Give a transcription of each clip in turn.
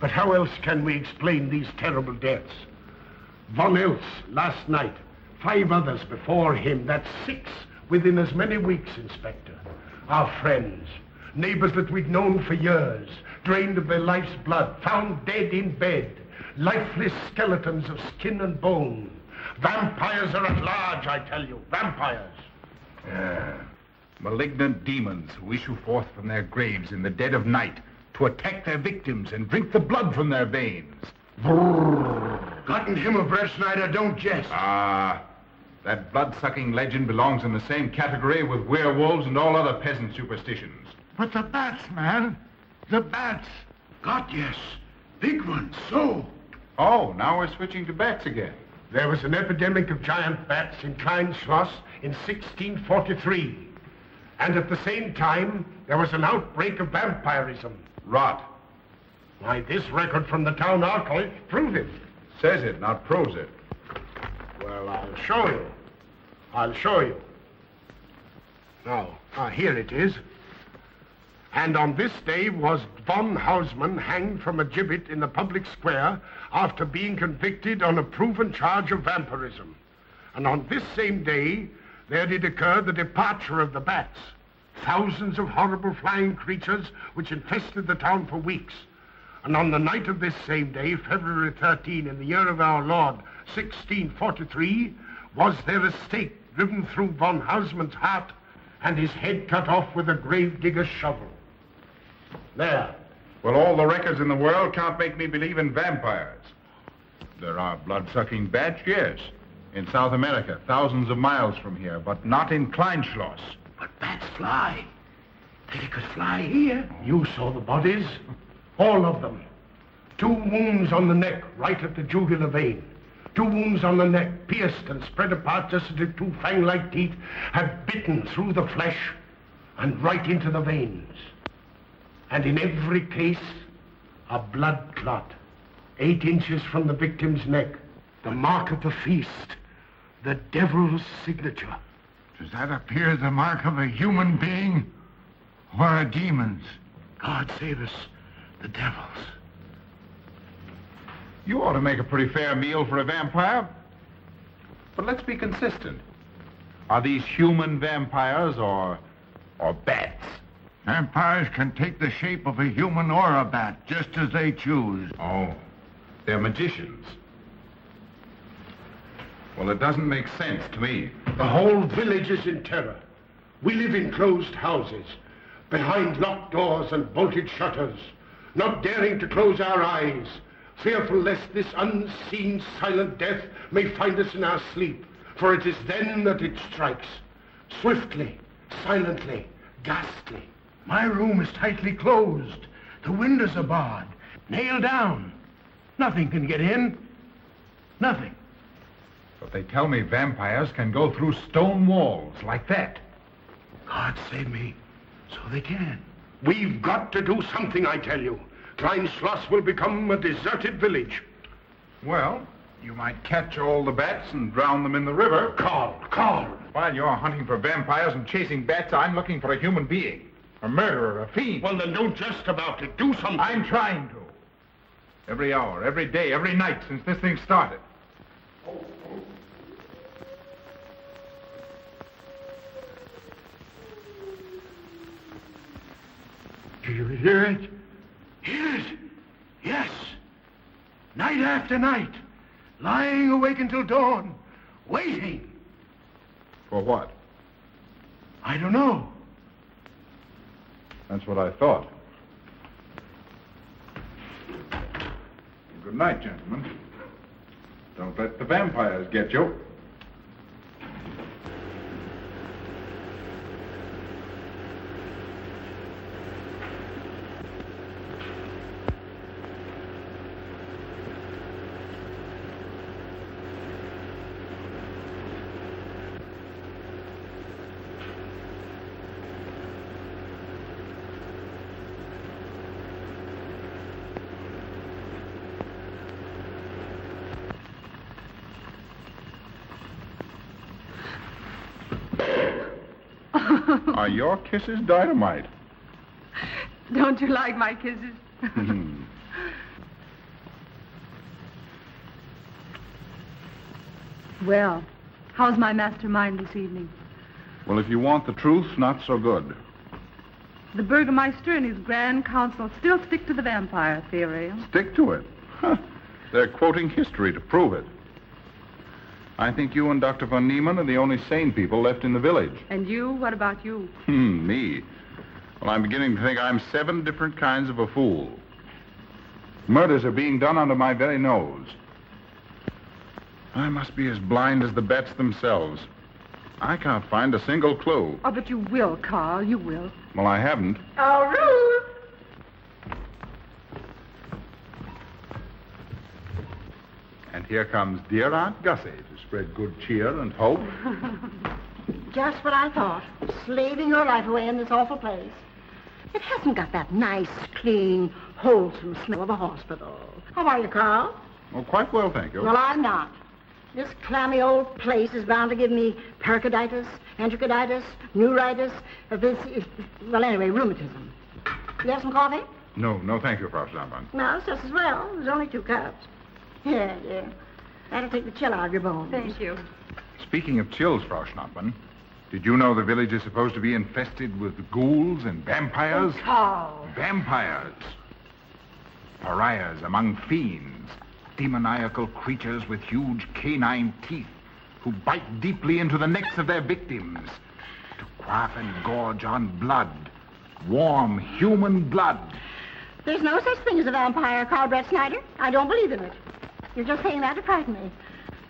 But how else can we explain these terrible deaths? Von Else last night, 5 others before him, that's 6 within as many weeks, Inspector. Our friends, neighbors that we'd known for years, drained of their life's blood, found dead in bed, lifeless skeletons of skin and bone. Vampires are at large, I tell you, vampires. Malignant demons who issue forth from their graves in the dead of night to attack their victims and drink the blood from their veins. Gott in Himmel, Brettschneider, don't jest. That blood-sucking legend belongs in the same category with werewolves and all other peasant superstitions. But the bats, man. The bats. God, yes. Big ones, so. Oh, now we're switching to bats again. There was an epidemic of giant bats in Kleinschloss in 1643. And at the same time, there was an outbreak of vampirism. Rot. Why, this record from the town archive proves it. Says it, not proves it. Well, I'll show you. I'll show you. Now, here it is. And on this day was von Hausmann hanged from a gibbet in the public square after being convicted on a proven charge of vampirism. And on this same day, there did occur the departure of the bats, thousands of horrible flying creatures which infested the town for weeks. And on the night of this same day, February 13, in the year of our Lord, 1643, was there a stake driven through von Hausmann's heart and his head cut off with a grave digger's shovel. There. Well, all the records in the world can't make me believe in vampires. There are blood-sucking bats, yes. In South America, thousands of miles from here, but not in Kleinschloss. But bats fly. They could fly here. You saw the bodies. All of them. 2 wounds on the neck, right at the jugular vein. 2 wounds on the neck, pierced and spread apart just as if 2 fang-like teeth had bitten through the flesh and right into the veins. And in every case, a blood clot, 8 inches from the victim's neck, the mark of the feast, the devil's signature. Does that appear the mark of a human being or a demon's? God save us, the devil's. You ought to make a pretty fair meal for a vampire. But let's be consistent. Are these human vampires or bats? Vampires can take the shape of a human or a bat, just as they choose. Oh, they're magicians. Well, it doesn't make sense to me. The whole village is in terror. We live in closed houses, behind locked doors and bolted shutters, not daring to close our eyes, fearful lest this unseen, silent death may find us in our sleep, for it is then that it strikes, swiftly, silently, ghastly. My room is tightly closed. The windows are barred, nailed down. Nothing can get in. Nothing. But they tell me vampires can go through stone walls like that. God save me. So they can. We've got to do something, I tell you. Kleinschloss will become a deserted village. Well, you might catch all the bats and drown them in the river. Karl. While you're hunting for vampires and chasing bats, I'm looking for a human being. A murderer, a fiend. Well, then don't jest about it. Do something. I'm trying to. Every hour, every day, every night since this thing started. Do you hear it? Hear it? Yes. Night after night. Lying awake until dawn. Waiting. For what? I don't know. That's what I thought. Good night, gentlemen. Don't let the vampires get you. Are your kisses dynamite? Don't you like my kisses? Well, how's my mastermind this evening? Well, if you want the truth, not so good. The Burgermeister and his Grand Council still stick to the vampire theory. Stick to it. Huh. They're quoting history to prove it. I think you and Dr. von Niemann are the only sane people left in the village. And you? What about you? Me? Well, I'm beginning to think I'm 7 different kinds of a fool. Murders are being done under my very nose. I must be as blind as the bats themselves. I can't find a single clue. Oh, but you will, Carl. You will. Well, I haven't. Oh, Ruth! And here comes dear Aunt Gussie to spread good cheer and hope. Just what I thought. Slaving your life away in this awful place. It hasn't got that nice, clean, wholesome smell of a hospital. How are you, Carl? Oh, quite well, thank you. Well, I'm not. This clammy old place is bound to give me pericarditis, enterocolitis, neuritis, well, anyway, rheumatism. You have some coffee? No, thank you, Frau Stammmann. No, it's just as well. There's only 2 cups. Here, dear. That'll take the chill out of your bones. Thank you. Speaking of chills, Frau Schnappmann, did you know the village is supposed to be infested with ghouls and vampires? Oh, Carl. Vampires. Pariahs among fiends. Demoniacal creatures with huge canine teeth who bite deeply into the necks of their victims to quaff and gorge on blood. Warm human blood. There's no such thing as a vampire, Karl Brettschneider. I don't believe in it. You're just saying that to frighten me.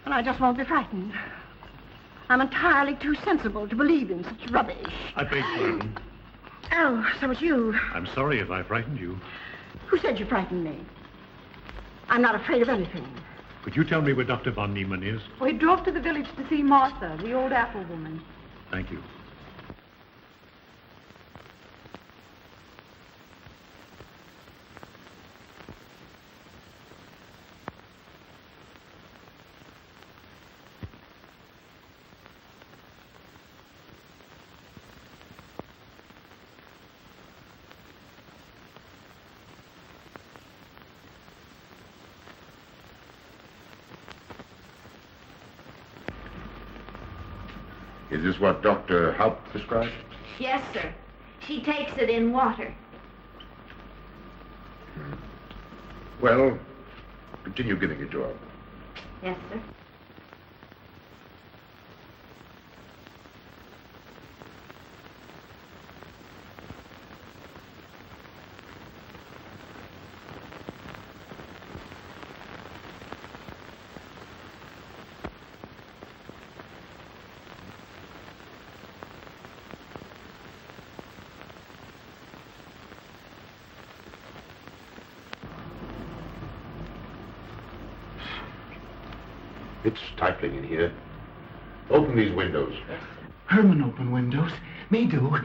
And I just won't be frightened. I'm entirely too sensible to believe in such rubbish. I beg pardon. Oh, so it's you. I'm sorry if I frightened you. Who said you frightened me? I'm not afraid of anything. Could you tell me where Dr. von Niemann is? Well, he drove to the village to see Martha, the old apple woman. Thank you. Is this what Dr. Haupt prescribed? Yes, sir. She takes it in water. Well, continue giving it to her. Yes, sir. It's stifling in here. Open these windows. Herman open windows. Me do.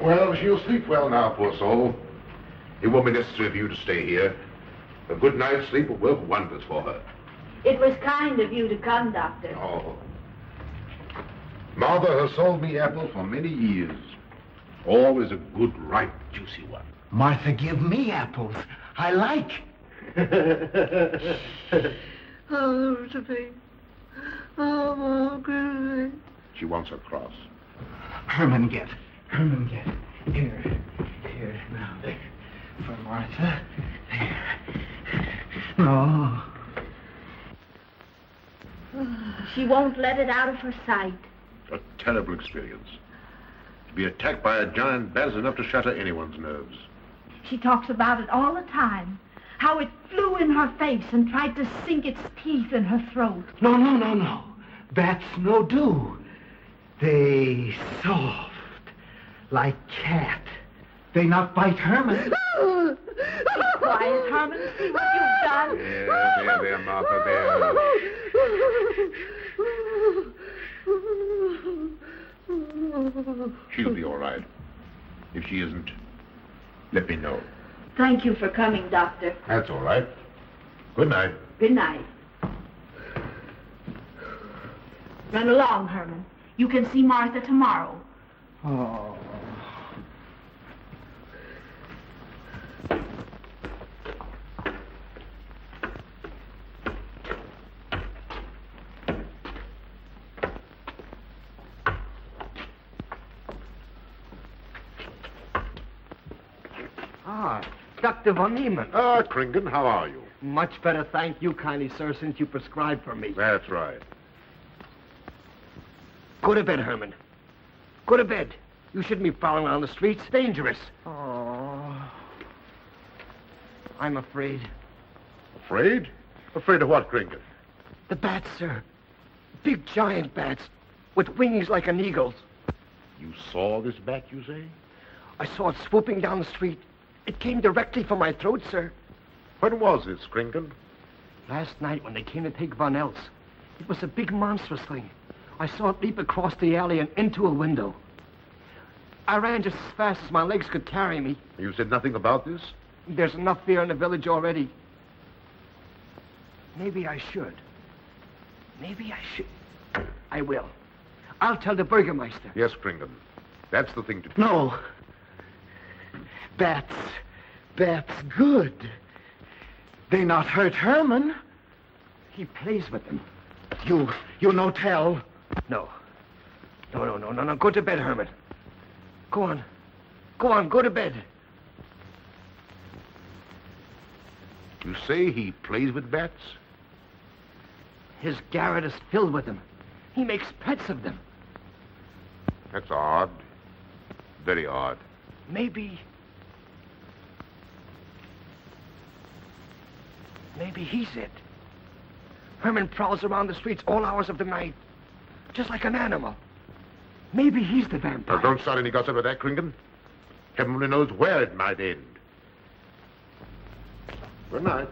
Well, she'll sleep well now, poor soul. It won't be necessary for you to stay here. A good night's sleep will work wonders for her. It was kind of you to come, Doctor. Oh. Mother has sold me apples for many years. Always a good, ripe, juicy one. Martha give me apples. I like. Oh, Josephine. Oh, good. She wants a cross. Herman get. Here, now, there. For Martha. There. No. She won't let it out of her sight. A terrible experience. To be attacked by a giant bat is enough to shatter anyone's nerves. She talks about it all the time. How it flew in her face and tried to sink its teeth in her throat. No. Bats no do. They soft. Like cat. They not bite Herman. Be quiet, Herman. See what you've done. There, Martha, there. She'll be all right. If she isn't, let me know. Thank you for coming, Doctor. That's all right. Good night. Good night. Run along, Herman. You can see Martha tomorrow. Oh, Dr. von Niemann. Ah, Kringen, how are you? Much better, thank you kindly, sir, since you prescribed for me. That's right. Go to bed, Herman. Go to bed. You shouldn't be prowling around the streets. Dangerous. Oh. I'm afraid. Afraid? Afraid of what, Kringen? The bats, sir. Big giant bats with wings like an eagle's. You saw this bat, you say? I saw it swooping down the street. It came directly for my throat, sir. When was this, Kringen? Last night when they came to take Von Else. It was a big monstrous thing. I saw it leap across the alley and into a window. I ran just as fast as my legs could carry me. You said nothing about this? There's enough fear in the village already. Maybe I should. Maybe I should. I will. I'll tell the Burgermeister. Yes, Kringen. That's the thing to do. No. Bats good. They not hurt Herman. He plays with them. You no tell. No. No. Go to bed, Herman. Go on. Go to bed. You say he plays with bats? His garret is filled with them. He makes pets of them. That's odd. Very odd. Maybe he's it. Herman prowls around the streets all hours of the night, just like an animal. Maybe he's the vampire. Now, don't start any gossip of that, Kringen. Heaven only knows where it might end. Good night.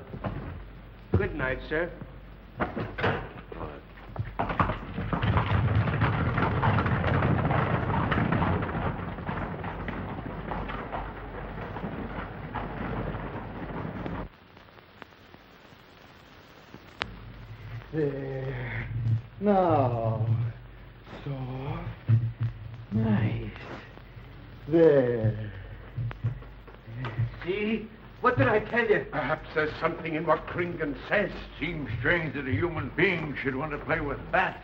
Good night, sir. There. Now. Soft. Nice. There. See? What did I tell you? Perhaps there's something in what Kringen says. Seems strange that a human being should want to play with bats.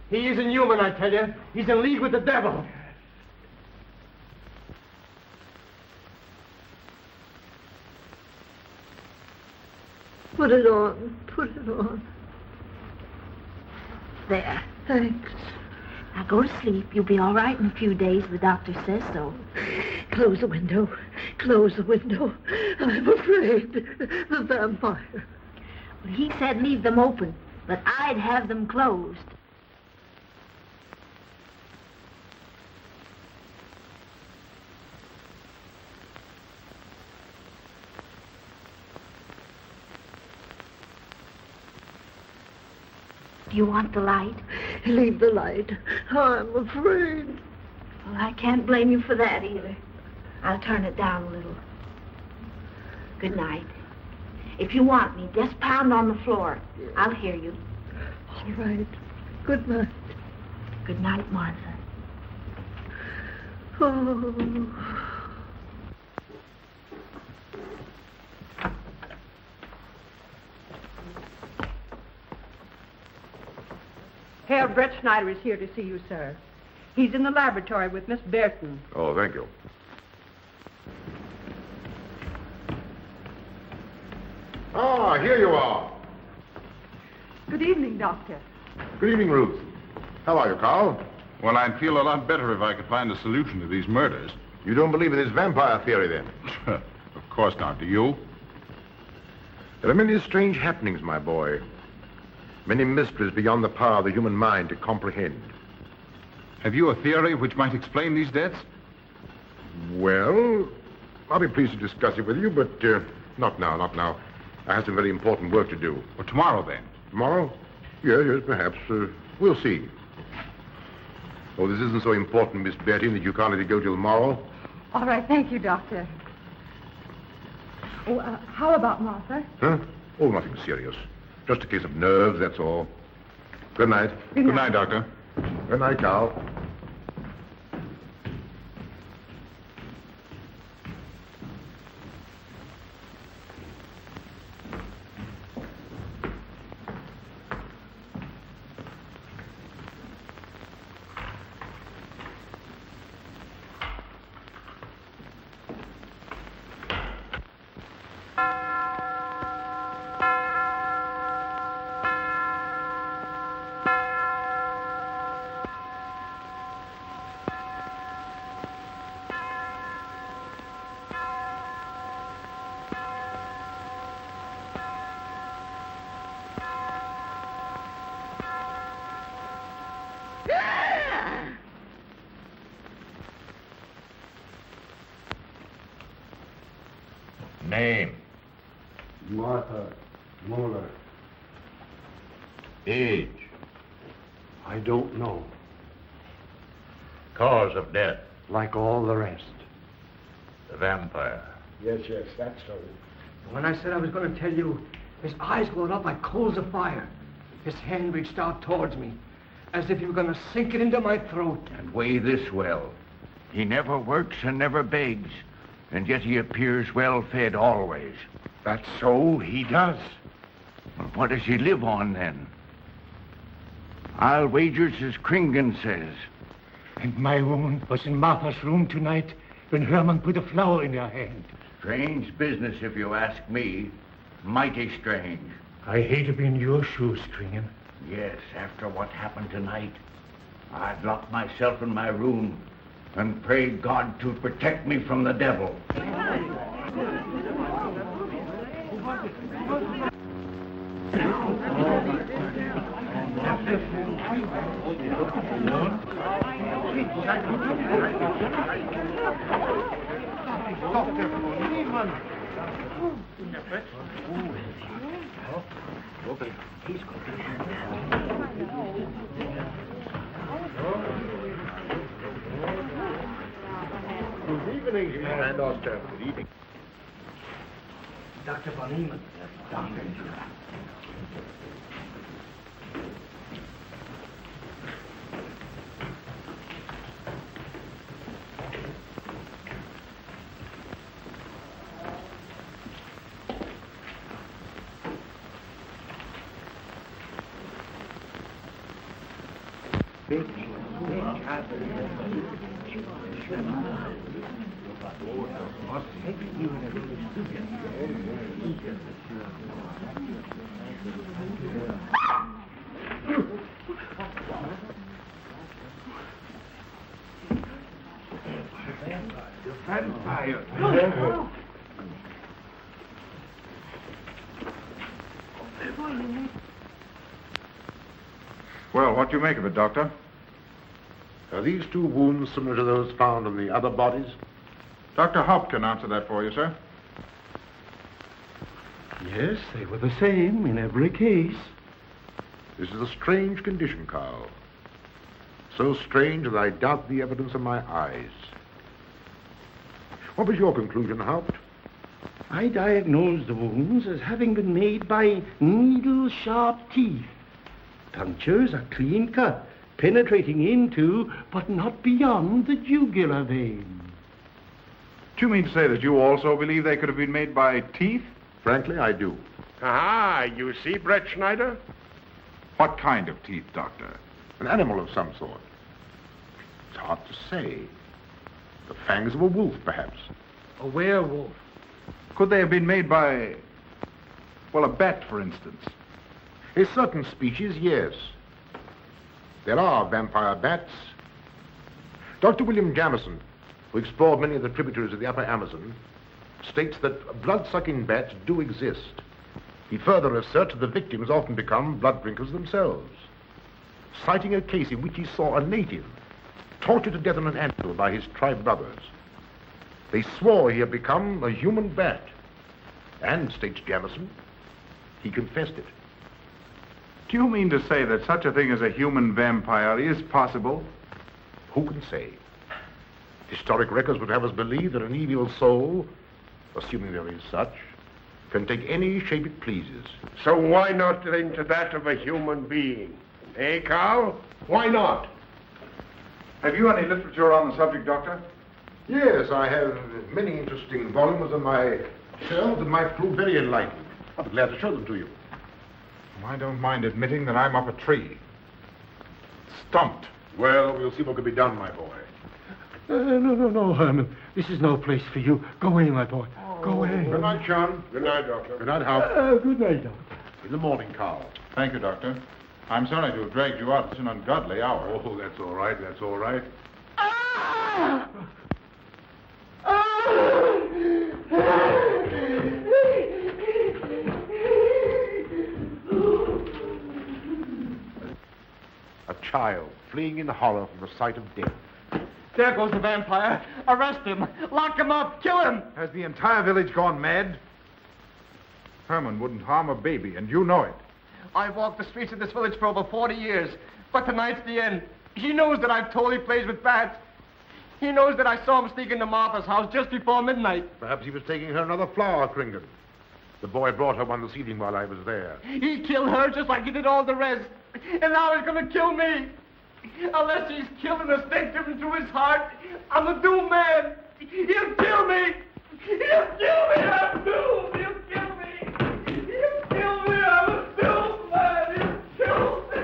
He isn't human, I tell you. He's in league with the devil. Put it on. There. Thanks. Now go to sleep. You'll be all right in a few days. The doctor says so. Close the window. I'm afraid. The vampire. Well, he said leave them open, but I'd have them closed. Do you want the light? Leave the light. I'm afraid. Well, I can't blame you for that either. I'll turn it down a little. Good night. If you want me, just pound on the floor. I'll hear you. All right. Good night. Good night, Martha. Oh. Herr Brettschneider is here to see you, sir. He's in the laboratory with Miss Burton. Oh, thank you. Ah, here you are. Good evening, Doctor. Good evening, Ruth. How are you, Karl? Well, I'd feel a lot better if I could find a solution to these murders. You don't believe in this vampire theory, then? Of course not. Do you? There are many strange happenings, my boy. Many mysteries beyond the power of the human mind to comprehend. Have you a theory which might explain these deaths? Well, I'll be pleased to discuss it with you, but not now. I have some very important work to do. Well, tomorrow, then. Tomorrow? Yes, perhaps. We'll see. Oh, this isn't so important, Miss Betty, that you can't let it go till tomorrow. All right, thank you, Doctor. Oh, how about Martha? Huh? Oh, nothing serious. Just a case of nerves, that's all. Good night. Good night, Doctor. Good night, Carl. Name? Martha Mueller. Age? I don't know. Cause of death? Like all the rest. The vampire. Yes, that's so. When I said I was going to tell you, his eyes glowed up like coals of fire. His hand reached out towards me, as if he were going to sink it into my throat. And weigh this well. He never works and never begs, and yet he appears well-fed always. That's so, he does. Well, what does he live on, then? I'll wager it's as Kringen says. And my woman was in Martha's room tonight when Hermann put a flower in her hand. Strange business, if you ask me. Mighty strange. I hate to be in your shoes, Kringen. Yes, after what happened tonight, I'd lock myself in my room and pray God to protect me from the devil. Dr. von Niemann. Good evening, and Doctor. Good evening. Dr. von Niemann. Doctor. Well, what do you make of it, Doctor? Are these two wounds similar to those found on the other bodies? Dr. Haupt can answer that for you, sir. Yes, they were the same in every case. This is a strange condition, Karl. So strange that I doubt the evidence of my eyes. What was your conclusion, Haupt? I diagnosed the wounds as having been made by needle-sharp teeth. Punctures are clean cut, penetrating into, but not beyond, the jugular vein. Do you mean to say that you also believe they could have been made by teeth? Frankly, I do. Ah, you see, Brettschneider? What kind of teeth, Doctor? An animal of some sort. It's hard to say. The fangs of a wolf, perhaps. A werewolf. Could they have been made by, well, a bat, for instance? A certain species, yes. There are vampire bats. Dr. William Jamison, who explored many of the tributaries of the upper Amazon, states that blood-sucking bats do exist. He further asserts that the victims often become blood drinkers themselves, citing a case in which he saw a native tortured to death on an anthill by his tribe brothers. They swore he had become a human bat, and, states Jamison, he confessed it. Do you mean to say that such a thing as a human vampire is possible? Who can say? Historic records would have us believe that an evil soul, assuming there is such, can take any shape it pleases. So why not think to that of a human being? Eh, Karl? Why not? Have you any literature on the subject, Doctor? Yes, I have many interesting volumes on my shelves that might prove very enlightening. I'll be glad to show them to you. I don't mind admitting that I'm up a tree. Stumped. Well, we'll see what can be done, my boy. No, Herman. This is no place for you. Go away, my boy. Go away. Good night, John. Good night, Doctor. Good night, Hal. Good night, Doctor. In the morning, Karl. Thank you, Doctor. I'm sorry to have dragged you out at such an ungodly hour. Oh, that's all right. That's all right. A child fleeing in horror from the sight of death. There goes the vampire. Arrest him. Lock him up. Kill him. Has the entire village gone mad? Herman wouldn't harm a baby, and you know it. I've walked the streets of this village for over 40 years, but tonight's the end. He knows that I've told he plays with bats. He knows that I saw him sneak into Martha's house just before midnight. Perhaps he was taking her another flower, Kringen. The boy brought her one this evening while I was there. He killed her just like he did all the rest. And now he's going to kill me. Unless he's killed an instinct driven through his heart, I'm a doomed man. He'll kill me. He'll kill me. I'm doomed. He'll kill me. He'll kill me. I'm a doomed man. He'll kill me.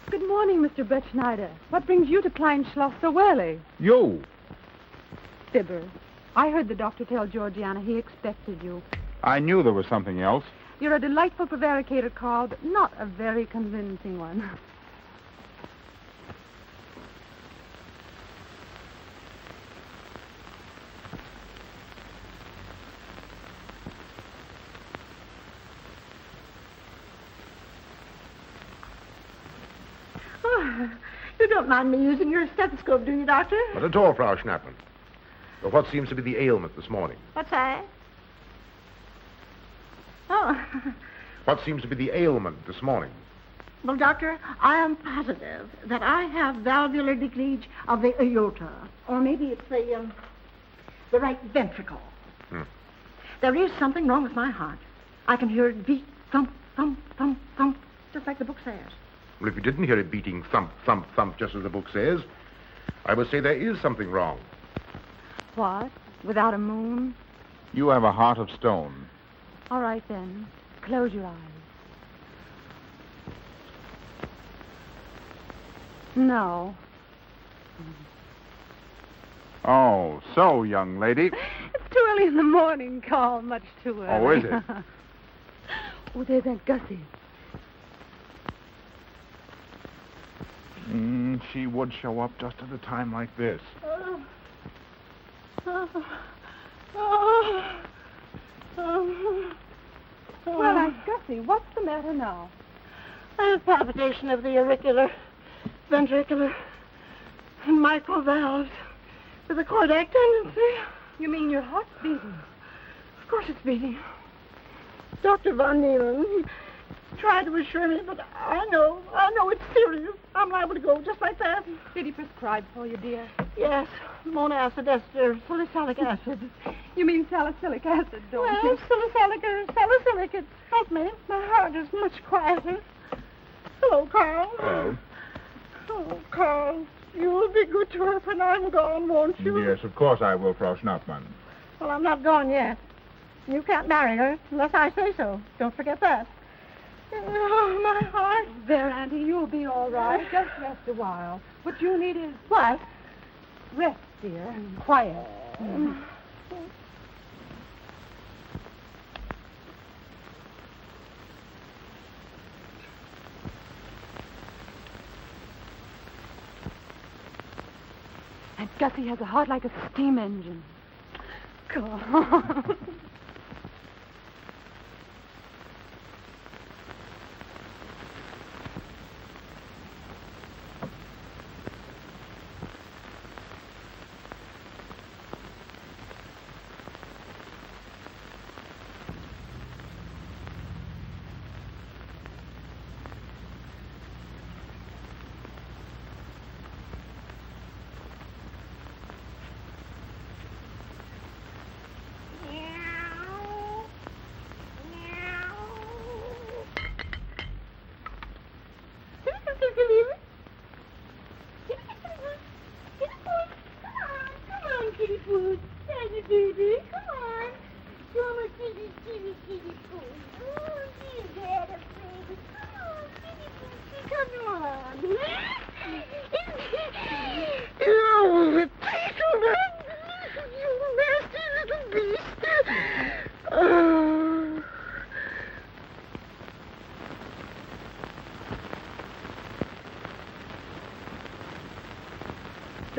Good morning, Mr. Brettschneider. What brings you to Kleinschloss so early? You. Fibber. I heard the doctor tell Georgiana he expected you. I knew there was something else. You're a delightful prevaricator, Karl, but not a very convincing one. You don't mind me using your stethoscope, do you, Doctor? Not at all, Frau Schnappmann. But what seems to be the ailment this morning? What's that? Oh. What seems to be the ailment this morning? Well, Doctor, I am positive that I have valvular leakage of the aorta. Or maybe it's the right ventricle. There is something wrong with my heart. I can hear it beat, thump, thump, thump, thump, just like the book says. Well, if you didn't hear it beating thump, thump, thump, just as the book says, I would say there is something wrong. What? Without a moon? You have a heart of stone. All right, then. Close your eyes. No. Oh, so, young lady. It's too early in the morning, Karl. Much too early. Oh, is it? Oh, there's Aunt Gussie. She would show up just at a time like this. Well, Aunt Gussie, what's the matter now? I have palpitation of the auricular, ventricular, and mitral valves with a cardiac tendency. You mean your heart's beating? Of course it's beating. Dr. von Niemann tried to assure me, but I know it's serious. I'm liable to go just like that. Did he prescribe for you, dear? Yes, monacid ester, salicylic acid. You mean salicylic acid, don't Well, you? salicylic, it helped me. My heart is much quieter. Hello, Karl. Hello. Oh, Karl, you'll be good to her when I'm gone, won't you? Yes, of course I will, Frau Schnappmann. Well, I'm not gone yet. You can't marry her unless I say so. Don't forget that. Oh, my heart. There, Auntie, you'll be all right. Just rest a while. What you need is... What? Rest, dear, and quiet. Aunt Gussie has a heart like a steam engine. Cool.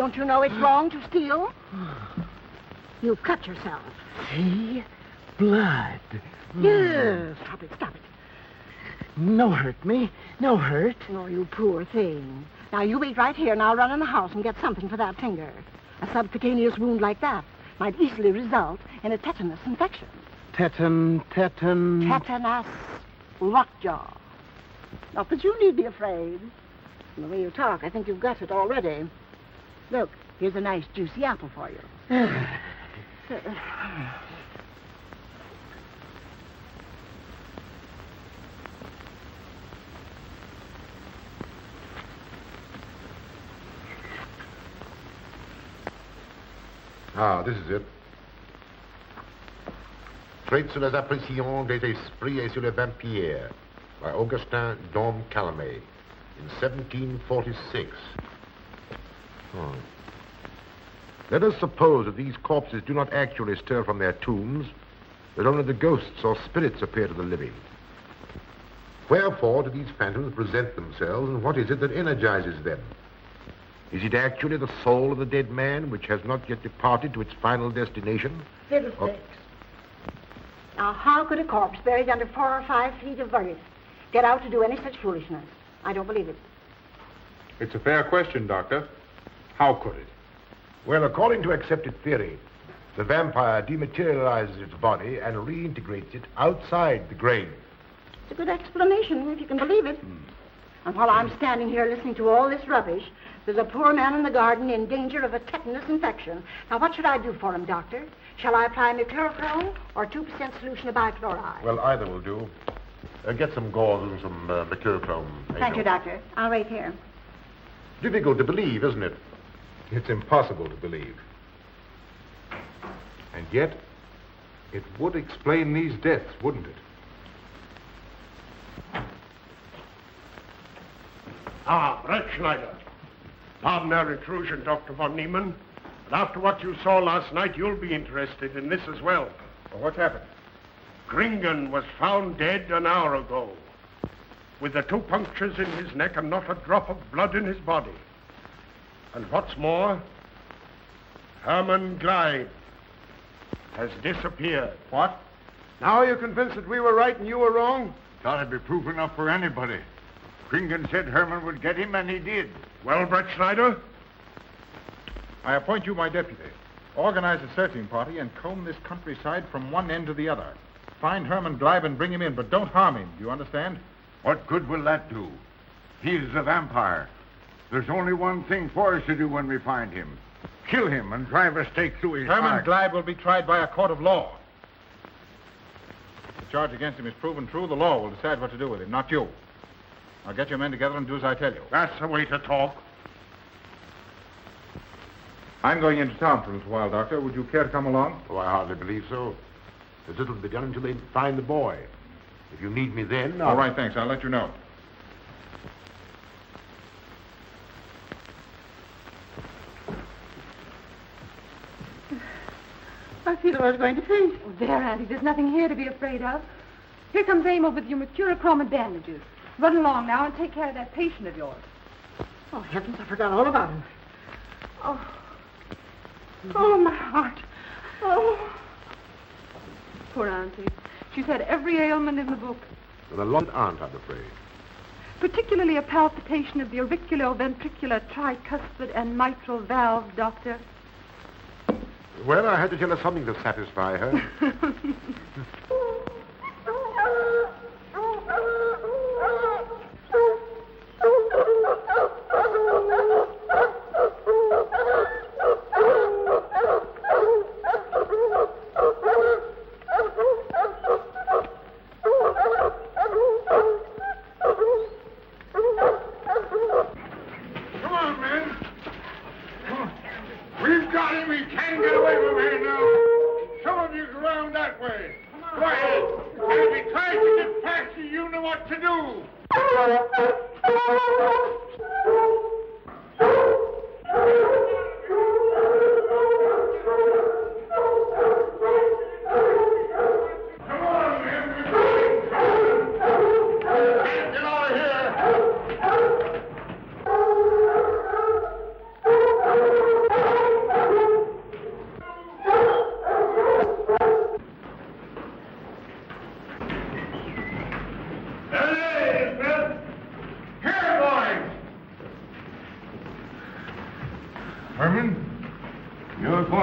Don't you know it's wrong to steal? You've cut yourself. See? Blood. Yes. Stop it. No hurt me. No hurt. Oh, you poor thing. Now, you wait right here, and I'll run in the house and get something for that finger. A subcutaneous wound like that might easily result in a tetanus infection. Tetanus. Lockjaw. Not that you need be afraid. From the way you talk, I think you've got it already. Look, here's a nice juicy apple for you. This is it. Traits sur les apparitions des esprits et sur les vampires by Augustin Dom Calamet in 1746. Let us suppose that these corpses do not actually stir from their tombs, that only the ghosts or spirits appear to the living. Wherefore do these phantoms present themselves, and what is it that energizes them? Is it actually the soul of the dead man which has not yet departed to its final destination? Fiddlesticks. Now, how could a corpse buried under 4 or 5 feet of earth get out to do any such foolishness? I don't believe it. It's a fair question, Doctor. How could it? Well, according to accepted theory, the vampire dematerializes its body and reintegrates it outside the grave. It's a good explanation, if you can believe it. And while I'm standing here listening to all this rubbish, there's a poor man in the garden in danger of a tetanus infection. Now, what should I do for him, Doctor? Shall I apply mercurochrome or 2% solution of bichloride? Well, either will do. Get some gauze and some mercurochrome. Thank you, Doctor. I'll wait here. Difficult to believe, isn't it? It's impossible to believe. And yet, it would explain these deaths, wouldn't it? Brettschneider. Pardon our intrusion, Dr. von Niemann. But after what you saw last night, you'll be interested in this as well. Well, what's happened? Kringen was found dead an hour ago, with the 2 punctures in his neck and not a drop of blood in his body. And what's more, Hermann Glieb has disappeared. What? Now are you convinced that we were right and you were wrong? Thought it'd be proof enough for anybody. Kringen said Hermann would get him, and he did. Well, Brettschneider? I appoint you my deputy. Organize a searching party and comb this countryside from one end to the other. Find Hermann Glieb and bring him in, but don't harm him. Do you understand? What good will that do? He's a vampire. There's only one thing for us to do when we find him. Kill him and drive a stake through his Hermann heart. Glieb will be tried by a court of law. If the charge against him is proven true, the law will decide what to do with him, not you. Now get your men together and do as I tell you. That's the way to talk. I'm going into town for a little while, Doctor. Would you care to come along? Oh, I hardly believe so. There's little to be done until they find the boy. If you need me then, All right, thanks. I'll let you know. I feel I was going to faint. Oh, there, Auntie. There's nothing here to be afraid of. Here comes Amo with your mercurochrome and bandages. Run along now and take care of that patient of yours. Oh, heavens, I forgot all about him. Oh, my heart. Oh. Poor Auntie. She's had every ailment in the book. And a lot aren't, I'm afraid. Particularly a palpitation of the auriculoventricular, tricuspid, and mitral valve, Doctor. Well, I had to tell her something to satisfy her.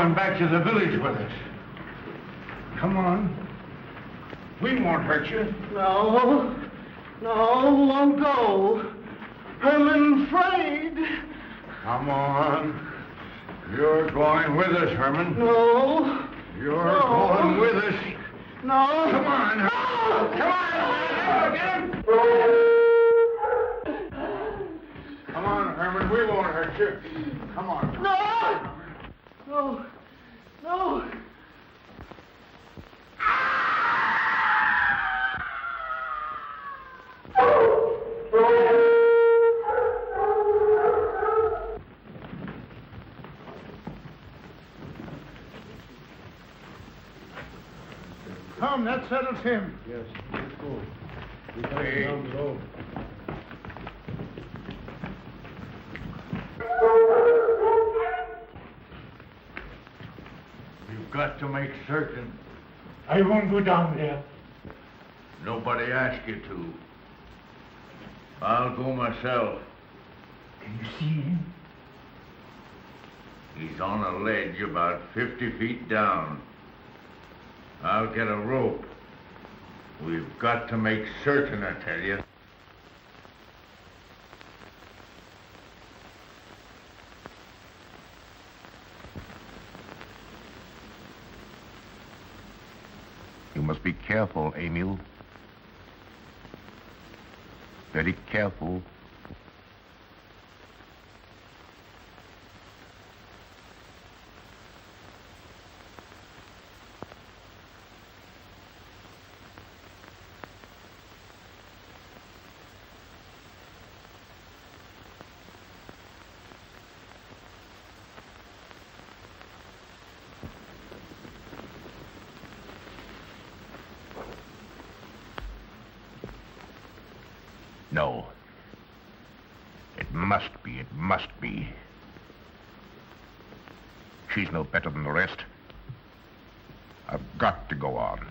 going back to the village with us. Come on. We won't hurt you. No, won't go. I'm afraid. Come on. You're going with us, Herman. No. You're going with us. No. Come on. Come on. Get him. Come on, Herman. We won't hurt you. Come on. No. Come, that settles him. Yes, let's go. We got Hey. down the road. You've got to make certain. I won't go down there. Nobody asked you to. I'll go myself. Can you see him? He's on a ledge about 50 feet down. I'll get a rope. We've got to make certain, I tell you. You must be careful, Emil. Very careful. No. It must be. She's no better than the rest. I've got to go on.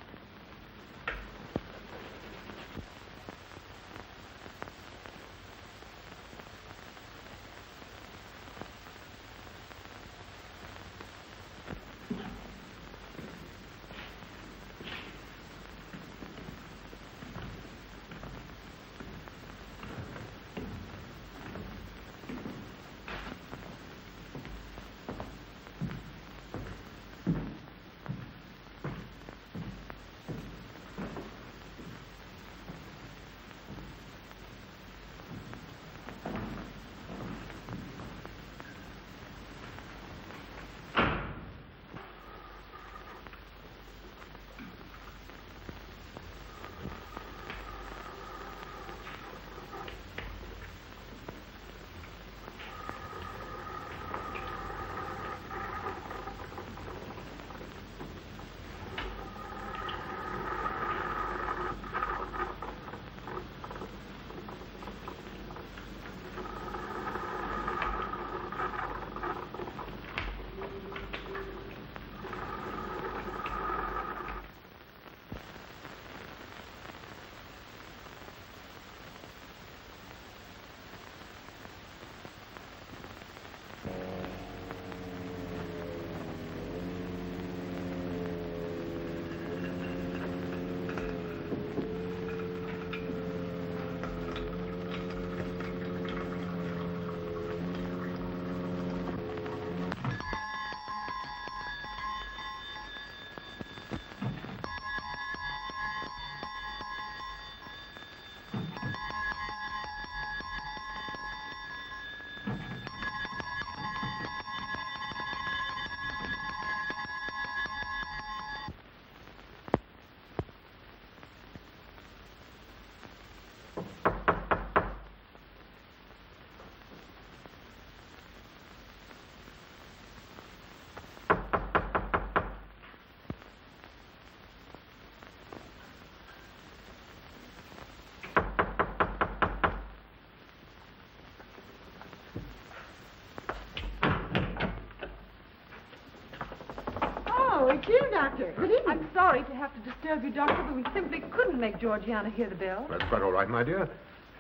It's you, Doctor. Good evening. I'm sorry to have to disturb you, Doctor, but we simply couldn't make Georgiana hear the bell. That's quite all right, my dear.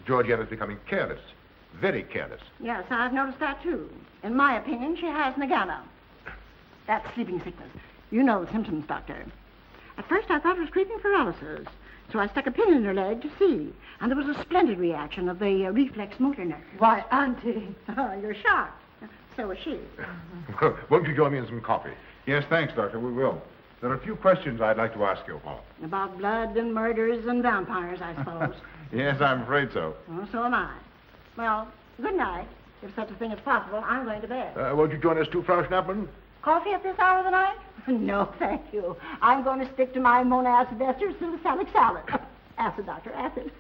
Georgiana's becoming careless. Very careless. Yes, I've noticed that, too. In my opinion, she has Nagana. That's sleeping sickness. You know the symptoms, Doctor. At first I thought it was creeping paralysis, so I stuck a pin in her leg to see. And there was a splendid reaction of the reflex motor nerve. Why, Auntie. Oh, you're shocked. So was she. Won't you join me in some coffee? Yes, thanks, Doctor. We will. There are a few questions I'd like to ask you, Paul. About blood and murders and vampires, I suppose. Yes, I'm afraid so. Well, so am I. Well, good night. If such a thing is possible, I'm going to bed. Won't you join us too, Frau Schnappmann? Coffee at this hour of the night? No, thank you. I'm going to stick to my Mona-acid ester salicylic salad. Acid, Doctor, acid.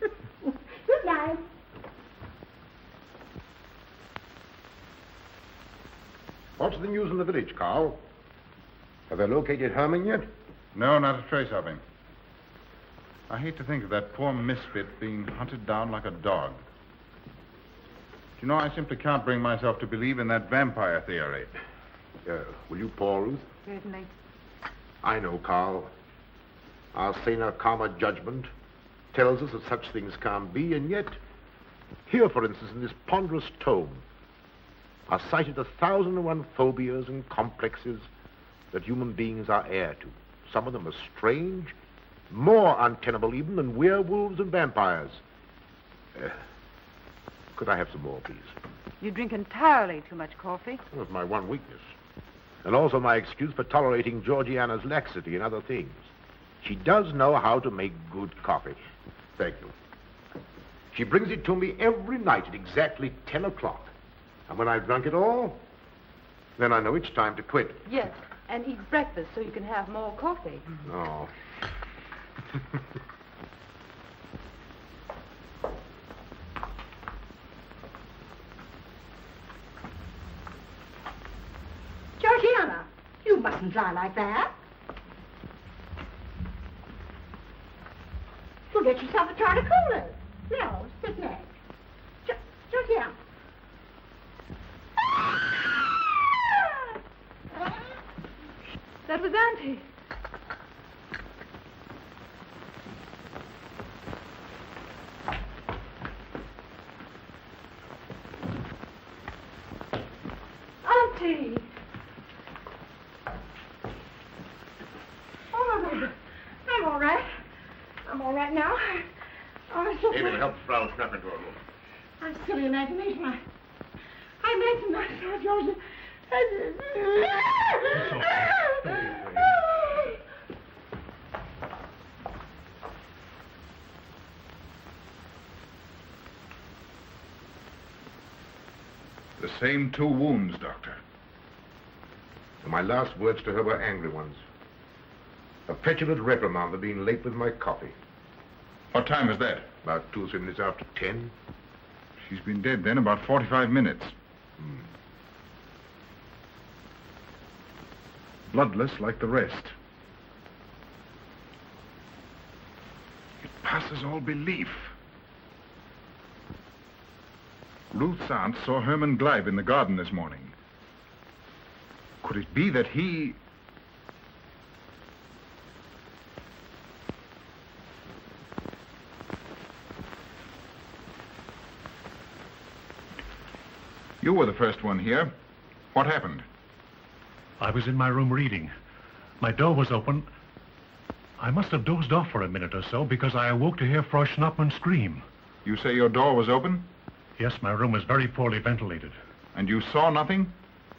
Good night. What's the news in the village, Carl? Have they located Hermann yet? No, not a trace of him. I hate to think of that poor misfit being hunted down like a dog. You know, I simply can't bring myself to believe in that vampire theory. Will you pour, Ruth? Certainly. I know, Carl. Our saner, calmer judgment tells us that such things can't be, and yet, here, for instance, in this ponderous tome, are cited 1,001 phobias and complexes that human beings are heir to. Some of them are strange, more untenable even than werewolves and vampires. Could I have some more, please? You drink entirely too much coffee. Well, it's my one weakness. And also my excuse for tolerating Georgiana's laxity and other things. She does know how to make good coffee. Thank you. She brings it to me every night at exactly 10 o'clock. And when I've drunk it all, then I know it's time to quit. Yes, and eat breakfast so you can have more coffee. Oh. Georgiana, you mustn't lie like that. You'll get yourself a jar of cooler. No, sit next. Georgiana. That was Auntie. Auntie! Oh, I'm all right. I'm all right now. Oh, so David, help Frau Schnappmann into her room. I'm silly imagination. I imagined myself, Georgia. The same 2 wounds, Doctor. And my last words to her were angry ones. A petulant reprimand for being late with my coffee. What time was that? About 2 or 3 minutes after 10. She's been dead then about 45 minutes. Bloodless like the rest. It passes all belief. Ruth's aunt saw Hermann Glieb in the garden this morning. Could it be that he... You were the first one here. What happened? I was in my room reading. My door was open. I must have dozed off for a minute or so because I awoke to hear Frau Schnappmann scream. You say your door was open? Yes, my room is very poorly ventilated. And you saw nothing?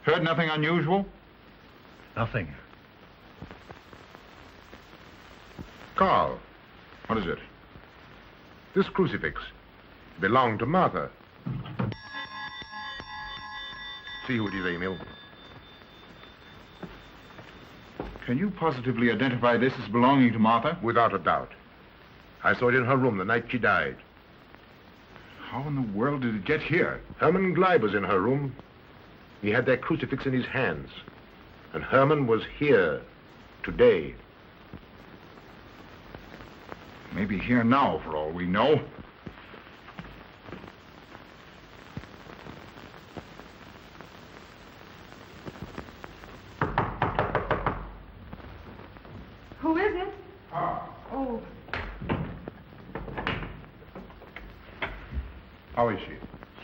Heard nothing unusual? Nothing. Carl. What is it? This crucifix belonged to Martha. See who it is, Emil. Can you positively identify this as belonging to Martha? Without a doubt. I saw it in her room the night she died. How in the world did it get here? Hermann Glieb was in her room. He had that crucifix in his hands. And Hermann was here today. Maybe here now, for all we know. Who is it? Ah. Oh, How is she?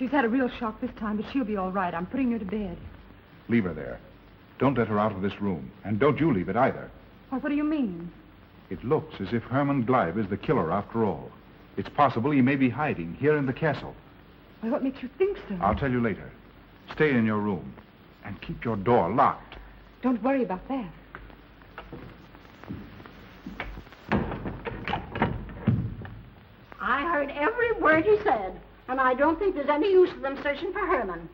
she's had a real shock this time, but she'll be all right. I'm putting her to bed. Leave her there. Don't let her out of this room. And don't you leave it either. Well, what do you mean? It looks as if Hermann Glieb is the killer after all. It's possible he may be hiding here in the castle. Well, what makes you think so? I'll tell you later. Stay in your room and keep your door locked. Don't worry about that. I heard every word he said, and I don't think there's any use of them searching for Herman.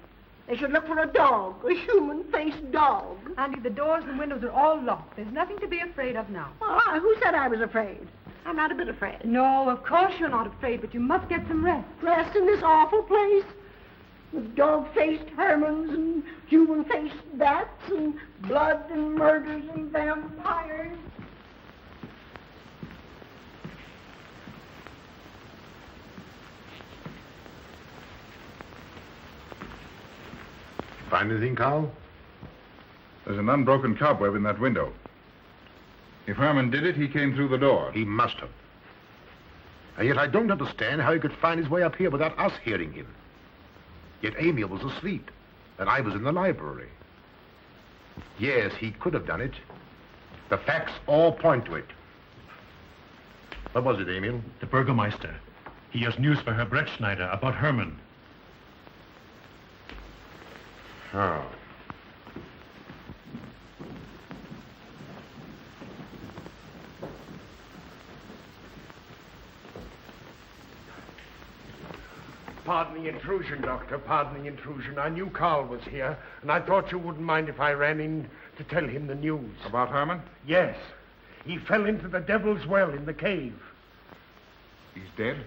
They should look for a dog, a human-faced dog. Andy, the doors and windows are all locked. There's nothing to be afraid of now. Well, who said I was afraid? I'm not a bit afraid. No, of course you're not afraid, but you must get some rest. Rest in this awful place? With dog-faced Hermans and human-faced bats and blood and murders and vampires. Find anything, Karl? There's an unbroken cobweb in that window. If Herman did it, he came through the door. He must have. And yet I don't understand how he could find his way up here without us hearing him. Yet Amy was asleep, and I was in the library. Yes, he could have done it. The facts all point to it. What was it, Emil? The Burgermeister. He has news for Herr Brettschneider about Hermann. Oh. Pardon the intrusion, Doctor. Pardon the intrusion. I knew Karl was here, and I thought you wouldn't mind if I ran in to tell him the news. About Herman? Yes. He fell into the devil's well in the cave. He's dead?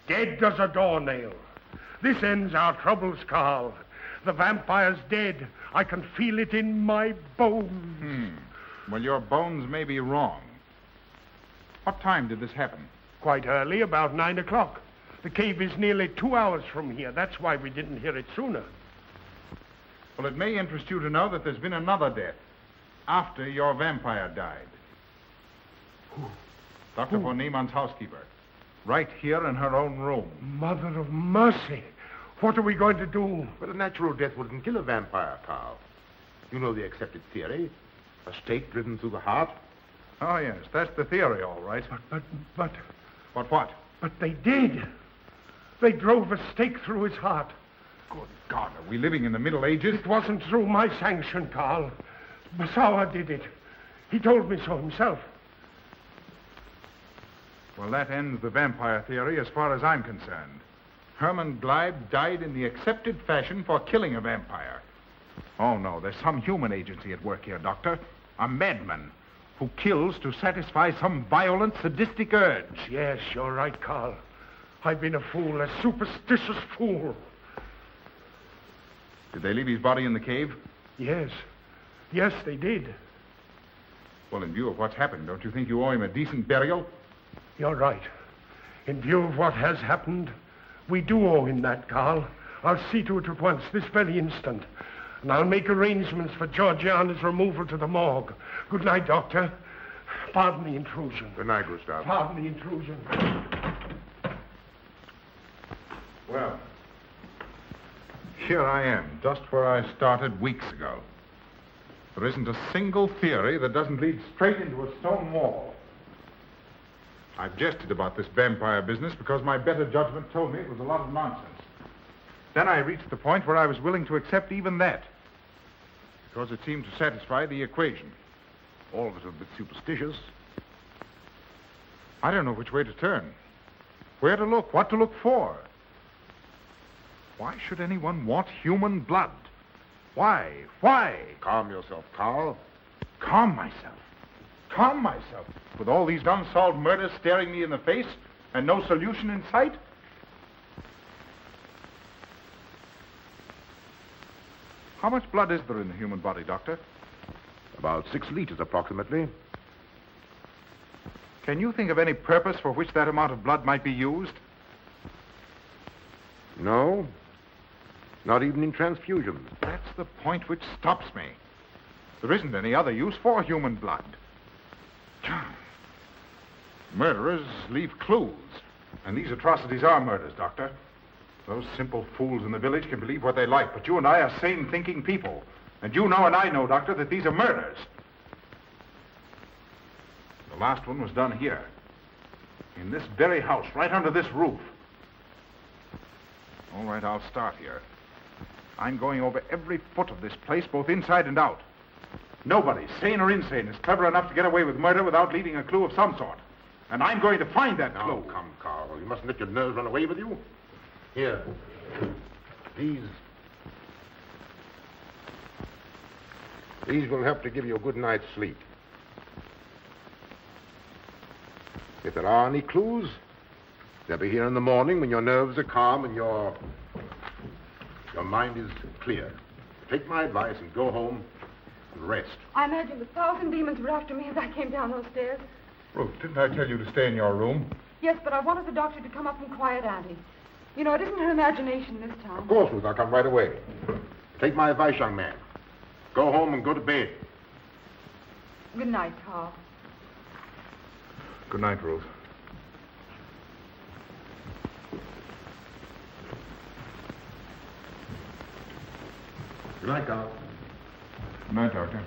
Dead as a doornail. This ends our troubles, Karl. The vampire's dead. I can feel it in my bones. Well, your bones may be wrong. What time did this happen? Quite early, about 9 o'clock. The cave is nearly 2 hours from here. That's why we didn't hear it sooner. Well, it may interest you to know that there's been another death after your vampire died. Who? Dr. von Niemann's housekeeper. Right here in her own room. Mother of mercy. What are we going to do? But a natural death wouldn't kill a vampire, Karl. You know the accepted theory. A stake driven through the heart. Oh, yes, that's the theory, all right. But... What? But they did. They drove a stake through his heart. Good God, are we living in the Middle Ages? It wasn't through my sanction, Karl. Basawa did it. He told me so himself. Well, that ends the vampire theory as far as I'm concerned. Hermann Glieb died in the accepted fashion for killing a vampire. Oh, no, there's some human agency at work here, Doctor. A madman who kills to satisfy some violent, sadistic urge. Yes, you're right, Karl. I've been a fool, a superstitious fool. Did they leave his body in the cave? Yes. Yes, they did. Well, in view of what's happened, don't you think you owe him a decent burial? You're right. In view of what has happened, we do owe him that, Karl. I'll see to it at once, this very instant. And I'll make arrangements for Georgiana's removal to the morgue. Good night, Doctor. Pardon the intrusion. Good night, Gustav. Pardon the intrusion. Well, here I am, just where I started weeks ago. There isn't a single theory that doesn't lead straight into a stone wall. I've jested about this vampire business because my better judgment told me it was a lot of nonsense. Then I reached the point where I was willing to accept even that, because it seemed to satisfy the equation. All of it a bit superstitious. I don't know which way to turn, where to look, what to look for. Why should anyone want human blood? Why? Calm yourself, Karl. Calm myself. With all these unsolved murders staring me in the face and no solution in sight? How much blood is there in the human body, Doctor? About 6 liters, approximately. Can you think of any purpose for which that amount of blood might be used? No. Not even in transfusions. That's the point which stops me. There isn't any other use for human blood. Murderers leave clues. And these atrocities are murders, Doctor. Those simple fools in the village can believe what they like, but you and I are sane, thinking people. And you know and I know, Doctor, that these are murders. The last one was done here. In this very house, right under this roof. All right, I'll start here. I'm going over every foot of this place, both inside and out. Nobody, sane or insane, is clever enough to get away with murder without leaving a clue of some sort. And I'm going to find that clue. Now, come, Carl. You mustn't let your nerves run away with you. Here. These will help to give you a good night's sleep. If there are any clues, they'll be here in the morning when your nerves are calm and your mind is clear. Take my advice and go home and rest. I imagine 1,000 demons were after me as I came down those stairs. Ruth, didn't I tell you to stay in your room? Yes, but I wanted the doctor to come up and quiet Auntie. You know, it isn't her imagination this time. Of course, Ruth, I'll come right away. Take my advice, young man. Go home and go to bed. Good night, Carl. Good night, Ruth. Good night, Carl. Good night, Doctor.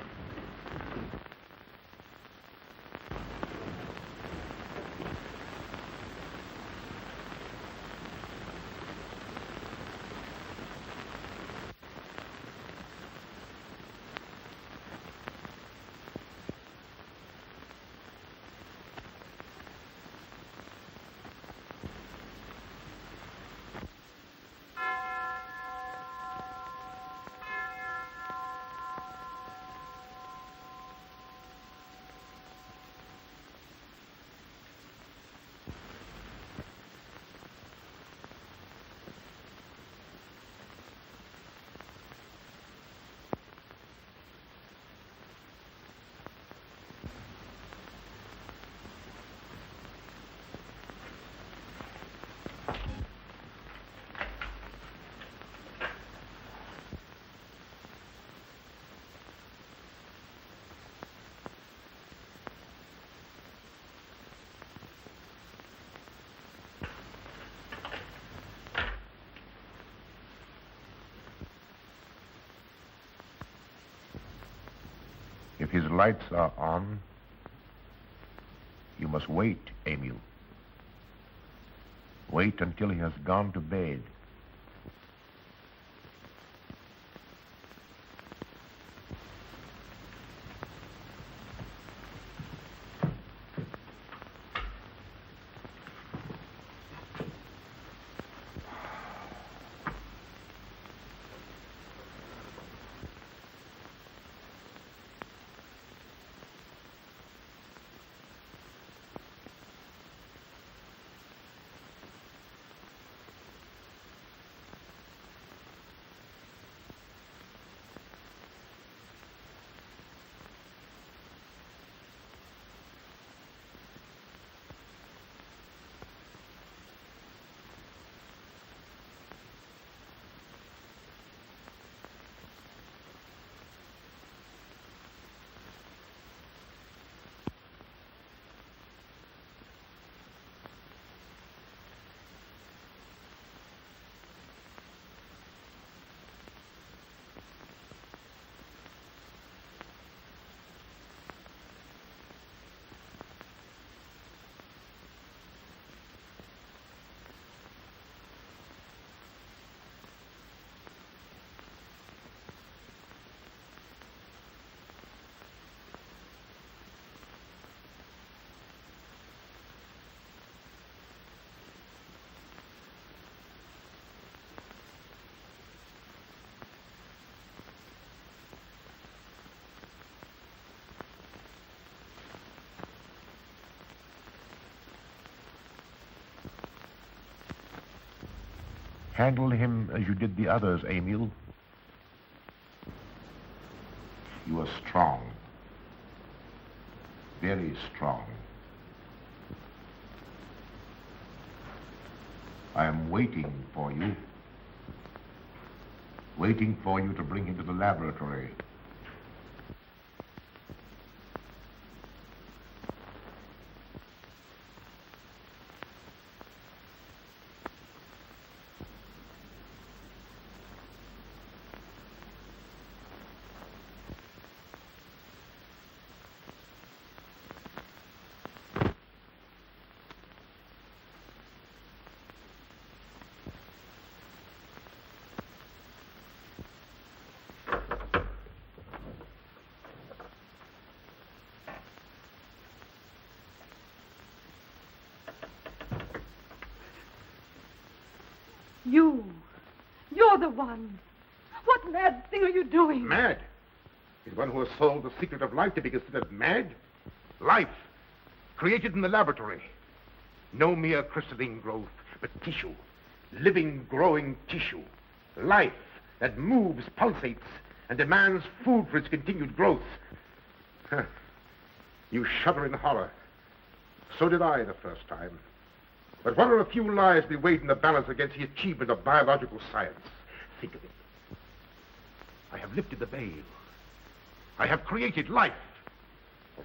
If his lights are on, you must wait, Emil. Wait until he has gone to bed. Handle him as you did the others, Emil. You are strong. Very strong. I am waiting for you. Waiting for you to bring him to the laboratory. You're the one. What mad thing are you doing? Mad? Is one who has solved the secret of life to be considered mad? Life, created in the laboratory. No mere crystalline growth, but tissue. Living, growing tissue. Life that moves, pulsates, and demands food for its continued growth. Huh. You shudder in horror. So did I the first time. But what are a few lives to be weighed in the balance against the achievement of biological science? Think of it. I have lifted the veil. I have created life.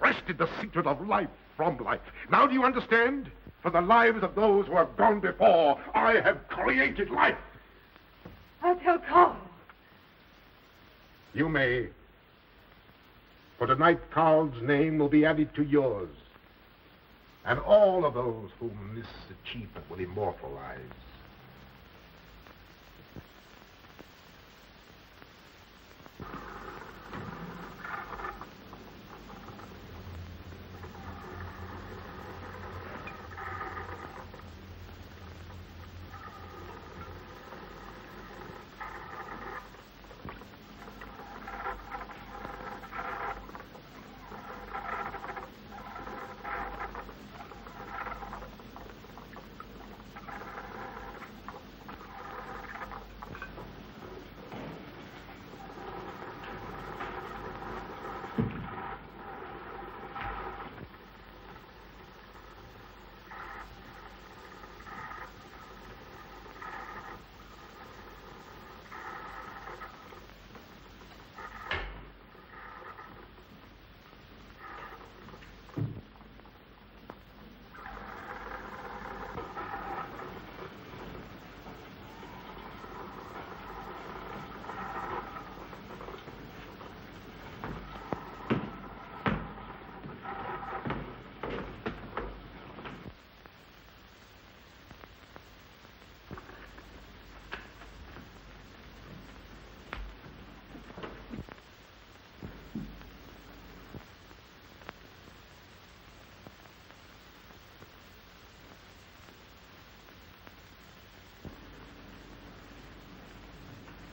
Wrested the secret of life from life. Now do you understand? For the lives of those who have gone before, I have created life. I'll tell Karl. You may. For tonight, Karl's name will be added to yours. And all of those whom this achievement will immortalize.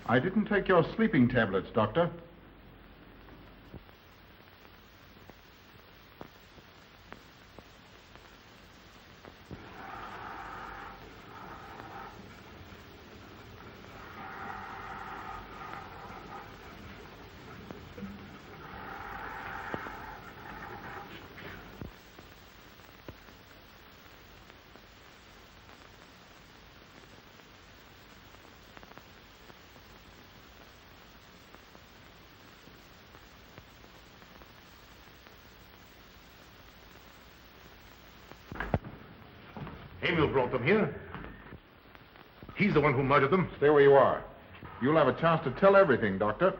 I didn't take your sleeping tablets, Doctor. Emil brought them here. He's the one who murdered them. Stay where you are. You'll have a chance to tell everything, Doctor.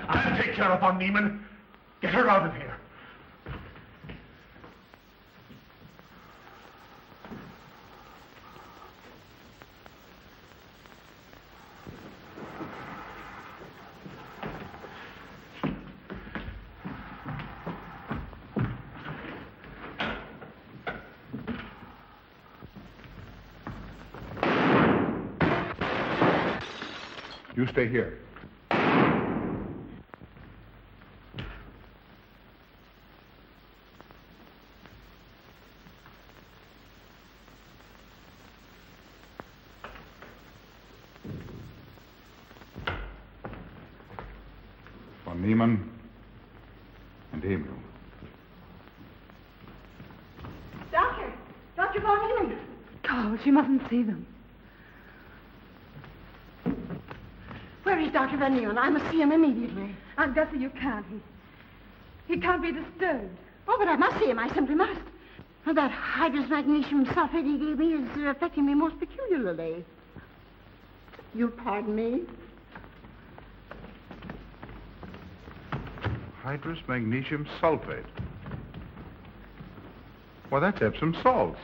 I'll take care of von Niemann. Get her out of here. You stay here. Von Niemann and Emil. Dr. von Niemann. Karl, she mustn't see them. Where is Dr. von Niemann? I must see him immediately. Aunt Gussie, you can't. He can't be disturbed. Oh, but I must see him. I simply must. That hydrous magnesium sulfate he gave me is affecting me most peculiarly. You'll pardon me? Hydrous magnesium sulfate. Well, that's Epsom salts.